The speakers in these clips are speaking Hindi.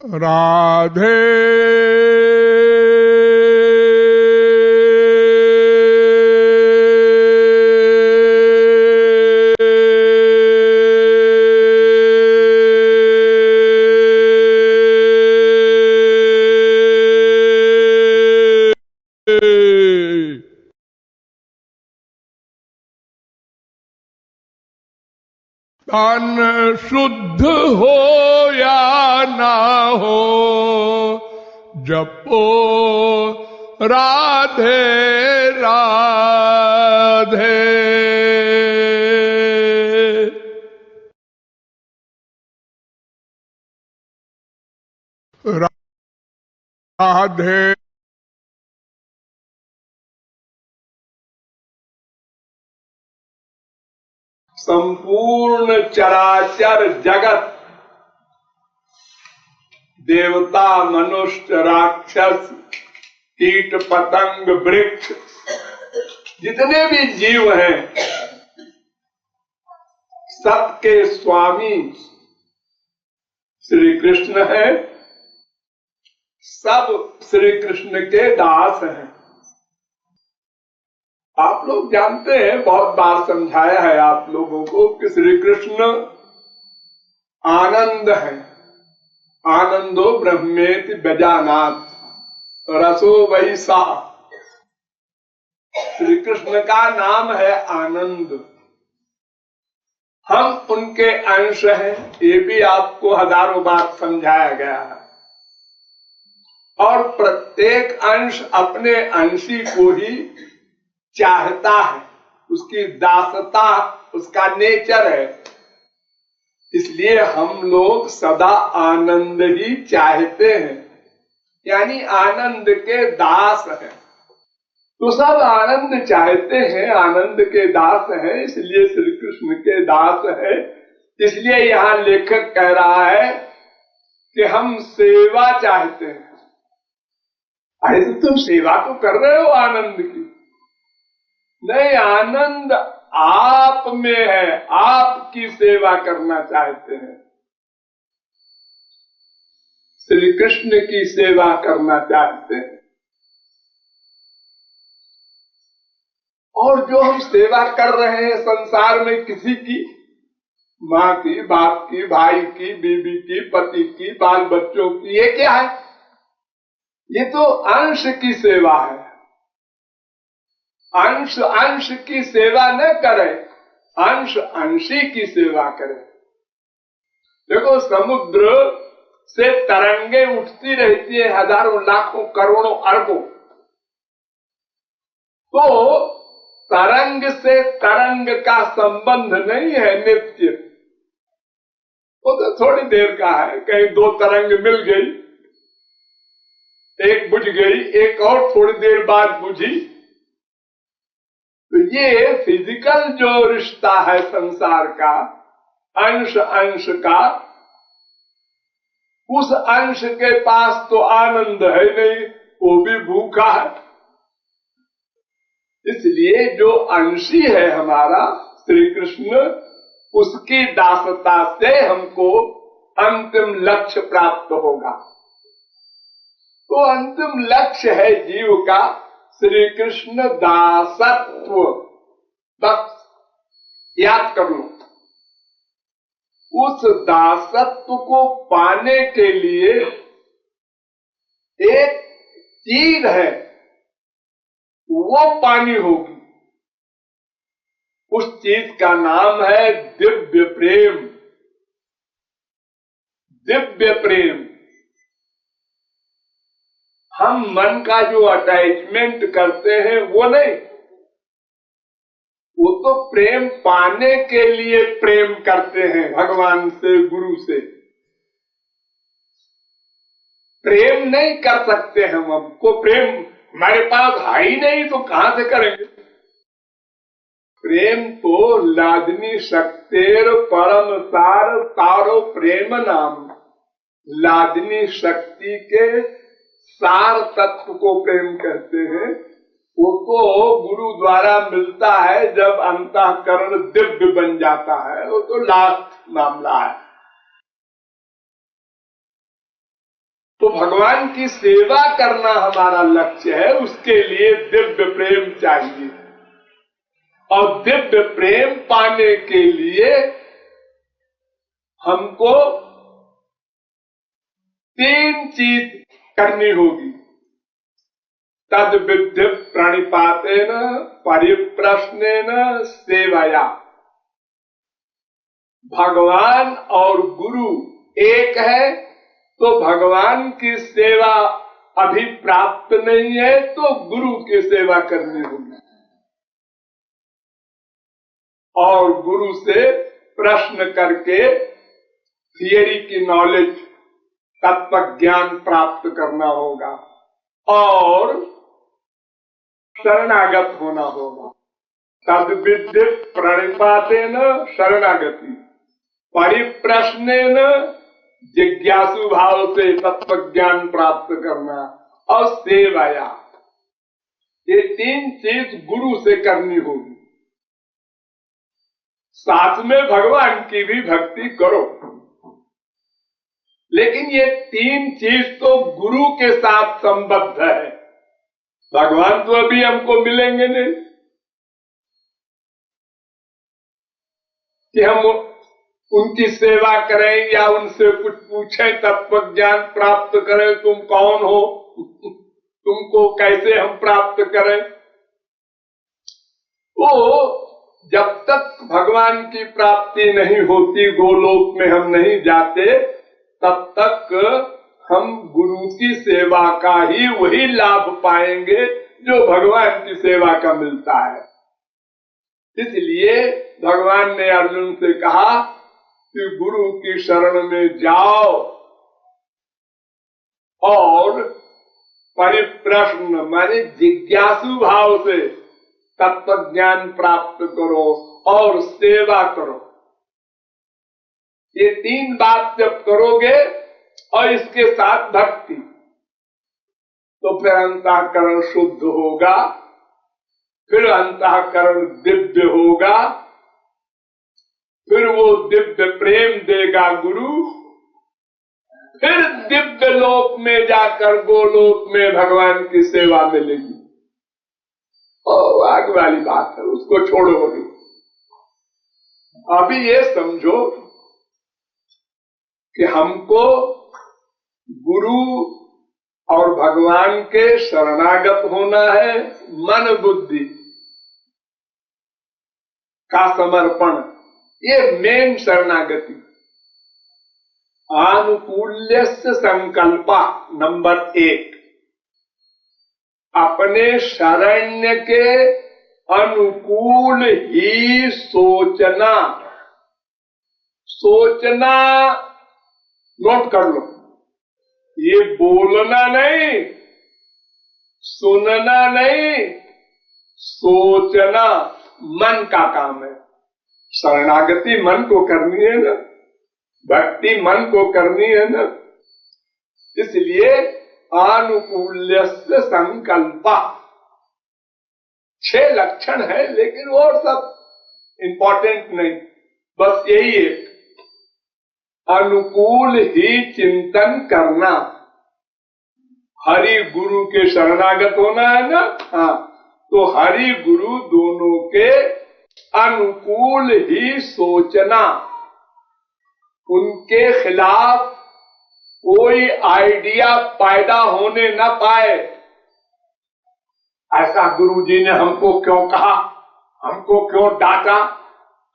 राधे तन शुद्ध हो या ना हो, जपो राधे राधे। राधे संपूर्ण चराचर जगत, देवता मनुष्य राक्षस कीट पतंग वृक्ष, जितने भी जीव हैं, सबके स्वामी श्री कृष्ण है, सब श्री कृष्ण के दास हैं। आप लोग जानते हैं, बहुत बार समझाया है आप लोगों को कि श्री कृष्ण आनंद है। आनंदो ब्रह्मेति व्यजानात् रसो वै सा। श्री कृष्ण का नाम है आनंद। हम उनके अंश हैं, ये भी आपको हजारों बार समझाया गया है। और प्रत्येक अंश अपने अंशी को ही चाहता है, उसकी दासता उसका नेचर है। इसलिए हम लोग सदा आनंद ही चाहते हैं, यानी आनंद के दास हैं। तो सब आनंद चाहते हैं, आनंद के दास हैं, इसलिए श्री कृष्ण के दास है। इसलिए यहाँ लेखक कह रहा है कि हम सेवा चाहते हैं। अरे तो तुम सेवा तो कर रहे हो आनंद की। नहीं, आनंद आप में है, आपकी सेवा करना चाहते हैं, श्री कृष्ण की सेवा करना चाहते हैं। और जो हम सेवा कर रहे हैं संसार में किसी की, माँ की, बाप की, भाई की, बीवी की, पति की, बाल बच्चों की, ये क्या है? ये तो अंश की सेवा है। अंश अंश की सेवा न करे, अंश अंशी की सेवा करे। देखो, समुद्र से तरंगे उठती रहती है, हजारों लाखों करोड़ों अरबों। तो तरंग से तरंग का संबंध नहीं है नित्य, वो तो थोड़ी देर का है। कहीं दो तरंग मिल गई, एक बुझ गई, एक और थोड़ी देर बाद बुझी। तो ये फिजिकल जो रिश्ता है संसार का, अंश अंश का, उस अंश के पास तो आनंद है नहीं, वो भी भूखा है। इसलिए जो अंशी है हमारा श्री कृष्ण, उसकी दासता से हमको अंतिम लक्ष्य प्राप्त होगा। तो अंतिम लक्ष्य है जीव का श्री कृष्ण दासत्व। बस याद कर लो, उस दासत्व को पाने के लिए एक चीज है, वो पानी होगी। उस चीज का नाम है दिव्य प्रेम। दिव्य प्रेम। हम मन का जो अटैचमेंट करते हैं वो नहीं, वो तो प्रेम पाने के लिए प्रेम करते हैं भगवान से, गुरु से। प्रेम नहीं कर सकते हमको, प्रेम हमारे पास है ही नहीं तो कहां से करेंगे? प्रेम तो लादनी शक्तेर परम सार तारो प्रेम नाम। लादनी शक्ति के सार तत्व को प्रेम कहते हैं। वो तो गुरु द्वारा मिलता है जब अंतःकरण दिव्य बन जाता है, वो तो लास्ट मामला है। तो भगवान की सेवा करना हमारा लक्ष्य है, उसके लिए दिव्य प्रेम चाहिए। और दिव्य प्रेम पाने के लिए हमको 3 चीज करनी होगी। तद विद्धि प्रणिपातेन परिप्रश्नेन सेवया। भगवान और गुरु एक है, तो भगवान की सेवा अभी प्राप्त नहीं है तो गुरु की सेवा करनी होगी। और गुरु से प्रश्न करके थियरी की नॉलेज, तत्व ज्ञान प्राप्त करना होगा और शरणागत होना होगा। तद विद्धि प्रणिपातेन शरणागति, परिप्रश्नेन जिज्ञासु भाव से तत्व ज्ञान प्राप्त करना और सेवाया। ये 3 चीज गुरु से करनी होगी। साथ में भगवान की भी भक्ति करो, लेकिन ये 3 चीज तो गुरु के साथ संबद्ध है। भगवान तो अभी हमको मिलेंगे नहीं कि हम उनकी सेवा करें या उनसे कुछ पूछें, तत्व ज्ञान प्राप्त करें। तुम कौन हो, तुमको कैसे हम प्राप्त करें? वो जब तक भगवान की प्राप्ति नहीं होती, गोलोक में हम नहीं जाते, तब तक हम गुरु की सेवा का ही वही लाभ पाएंगे जो भगवान की सेवा का मिलता है। इसलिए भगवान ने अर्जुन से कहा कि गुरु की शरण में जाओ और परिप्रश्न माने जिज्ञासु भाव से तत्व ज्ञान प्राप्त करो और सेवा करो। ये 3 बात जब करोगे और इसके साथ भक्ति, तो फिर अंतःकरण शुद्ध होगा, फिर अंतःकरण दिव्य होगा, फिर वो दिव्य प्रेम देगा गुरु, फिर दिव्य लोक में जाकर गोलोक में भगवान की सेवा मिलेगी। आगे वाली बात है, उसको छोड़ो। अभी ये समझो कि हमको गुरु और भगवान के शरणागत होना है। मन बुद्धि का समर्पण, ये मेन शरणागति। आनुकूल्यस्य संकल्पा नंबर 1, अपने शरण्य के अनुकूल ही सोचना। सोचना नोट कर लो, ये बोलना नहीं, सुनना नहीं, सोचना मन का काम है। शरणागति मन को करनी है ना, भक्ति मन को करनी है ना। इसलिए आनुकूल्यस्य संकल्पा 6 लक्षण है, लेकिन और सब इंपॉर्टेंट नहीं, बस यही है। अनुकूल ही चिंतन करना, हरि गुरु के शरणागत होना है ना। हाँ, तो हरि गुरु दोनों के अनुकूल ही सोचना, उनके खिलाफ कोई आइडिया पैदा होने न पाए। ऐसा गुरुजी ने हमको क्यों कहा, हमको क्यों डांटा,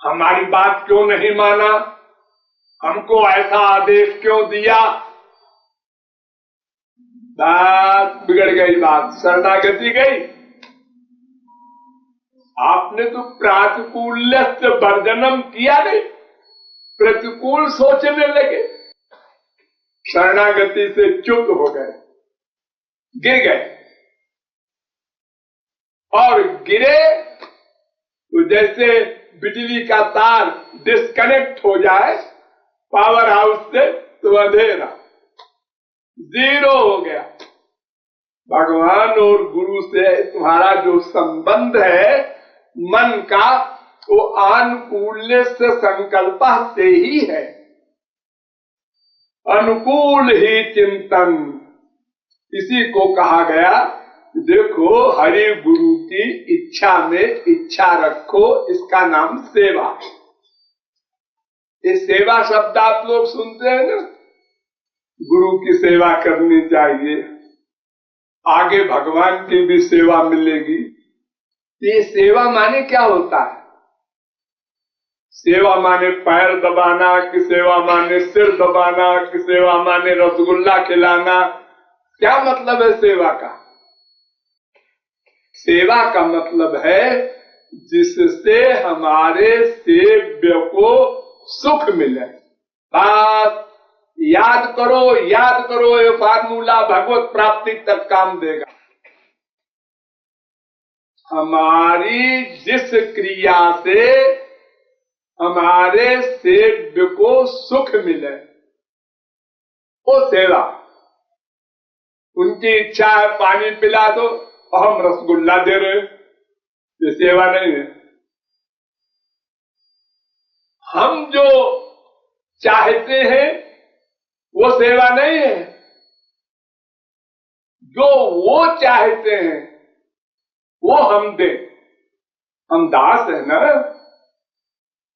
हमारी बात क्यों नहीं माना, हमको ऐसा आदेश क्यों दिया। बात बिगड़ गई, बात शरणागति गई। आपने तो प्रातिकूल्य वर्जनम किया नहीं, प्रतिकूल सोचने लगे, शरणागति से च्युत हो गए, गिर गए। और गिरे तो जैसे बिजली का तार डिस्कनेक्ट हो जाए पावर हाउस से, तो अंधेरा 0 हो गया। भगवान और गुरु से तुम्हारा जो संबंध है मन का, वो अनुकूल्य से संकल्प से ही है। अनुकूल ही चिंतन, इसी को कहा गया, देखो हरि गुरु की इच्छा में इच्छा रखो, इसका नाम सेवा। ये सेवा शब्द आप लोग सुनते हैं ना, गुरु की सेवा करनी चाहिए, आगे भगवान की भी सेवा मिलेगी। ये सेवा माने क्या होता है? सेवा माने पैर दबाना, कि सेवा माने सिर दबाना, कि सेवा माने रसगुल्ला खिलाना? क्या मतलब है सेवा का? सेवा का मतलब है जिससे हमारे सेव्य को सुख मिले। बस याद करो, ये फार्मूला भगवत प्राप्ति तक काम देगा। हमारी जिस क्रिया से हमारे सेव्य को सुख मिले, वो सेवा। उनकी इच्छा है पानी पिला दो और हम रसगुल्ला दे रहे, ये सेवा नहीं है। हम जो चाहते हैं वो सेवा नहीं है, जो वो चाहते हैं वो हम दें। हम दास है ना,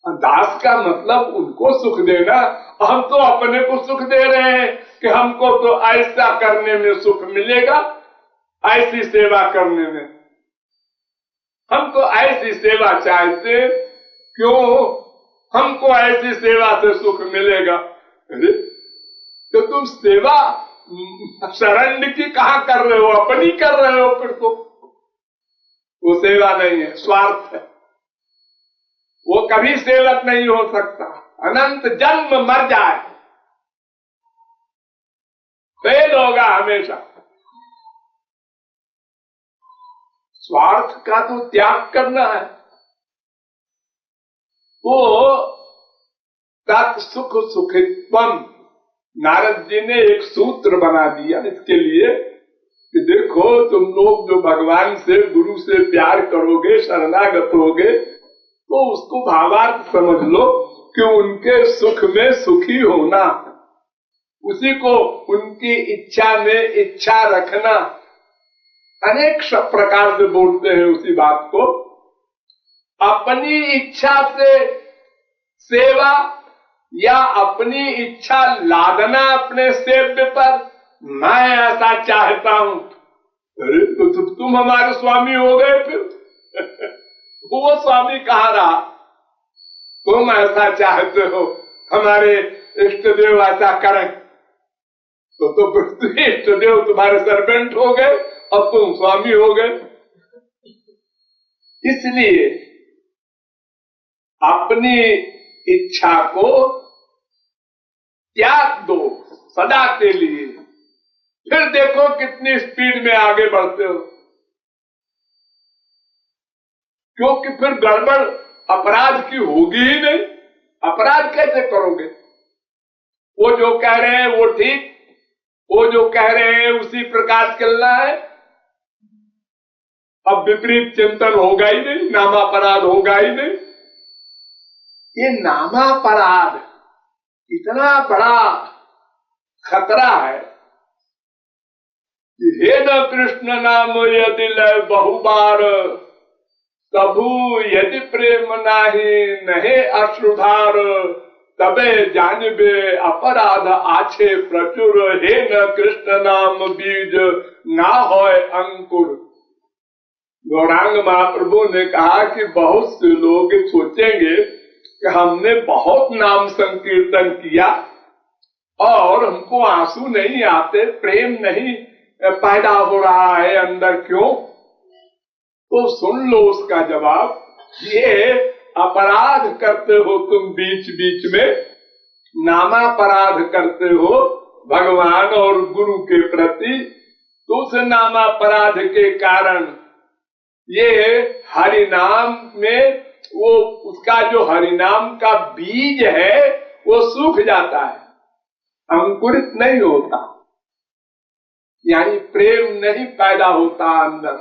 दास का मतलब उनको सुख देना। हम तो अपने को सुख दे रहे हैं कि हमको तो ऐसा करने में सुख मिलेगा, ऐसी सेवा करने में। हम तो ऐसी सेवा चाहते, क्यों? हमको ऐसी सेवा से सुख मिलेगा। अरे तो तुम सेवा शरण्य की कहाँ कर रहे हो? अपनी कर रहे हो फिर तो। वो सेवा नहीं है, स्वार्थ है। वो कभी सेवक नहीं हो सकता, अनंत जन्म मर जाए फेल होगा हमेशा। स्वार्थ का तो त्याग करना है। वो तत् सुख सुखित्वम, नारद जी ने एक सूत्र बना दिया इसके लिए कि देखो तुम लोग जो भगवान से गुरु से प्यार करोगे, शरणागत होगे, तो उसको भावार्थ समझ लो कि उनके सुख में सुखी होना, उसी को उनकी इच्छा में इच्छा रखना। अनेक प्रकार से बोलते हैं उसी बात को। अपनी इच्छा से सेवा या अपनी इच्छा लादना अपने सेव्य पर, मैं ऐसा चाहता हूं। अरे तो तुम हमारे स्वामी हो गए फिर। वो स्वामी कहाँ रहा? तुम ऐसा चाहते हो हमारे इष्ट देव ऐसा करें, तो फिर इष्ट देव तुम्हारे सर्वेंट हो गए और तुम स्वामी हो गए। इसलिए अपनी इच्छा को त्याग दो सदा के लिए, फिर देखो कितनी स्पीड में आगे बढ़ते हो। क्योंकि फिर गड़बड़ अपराध की होगी ही नहीं। अपराध कैसे करोगे? वो जो कह रहे हैं वो ठीक, वो जो कह रहे हैं उसी प्रकार चलना है। अब विपरीत चिंतन होगा ही नहीं, नामापराध होगा ही नहीं। ये नामापराध इतना बड़ा खतरा है कि हे न कृष्ण नाम यदि लय बहुबार, तबु यदि प्रेम नाही नहे अश्रुधार, तबे जानबे अपराध आछे प्रचुर, हे न कृष्ण नाम बीज ना होय अंकुर। गौरांग महाप्रभु ने कहा कि बहुत से लोग सोचेंगे कि हमने बहुत नाम संकीर्तन किया और हमको आंसू नहीं आते, प्रेम नहीं पैदा हो रहा है अंदर, क्यों? तो सुन लो उसका जवाब। ये अपराध करते हो तुम बीच बीच में, नामापराध करते हो भगवान और गुरु के प्रति। तो उस नामापराध के कारण ये हरिनाम में वो उसका जो हरिनाम का बीज है वो सूख जाता है, अंकुरित नहीं होता, यानी प्रेम नहीं पैदा होता अंदर।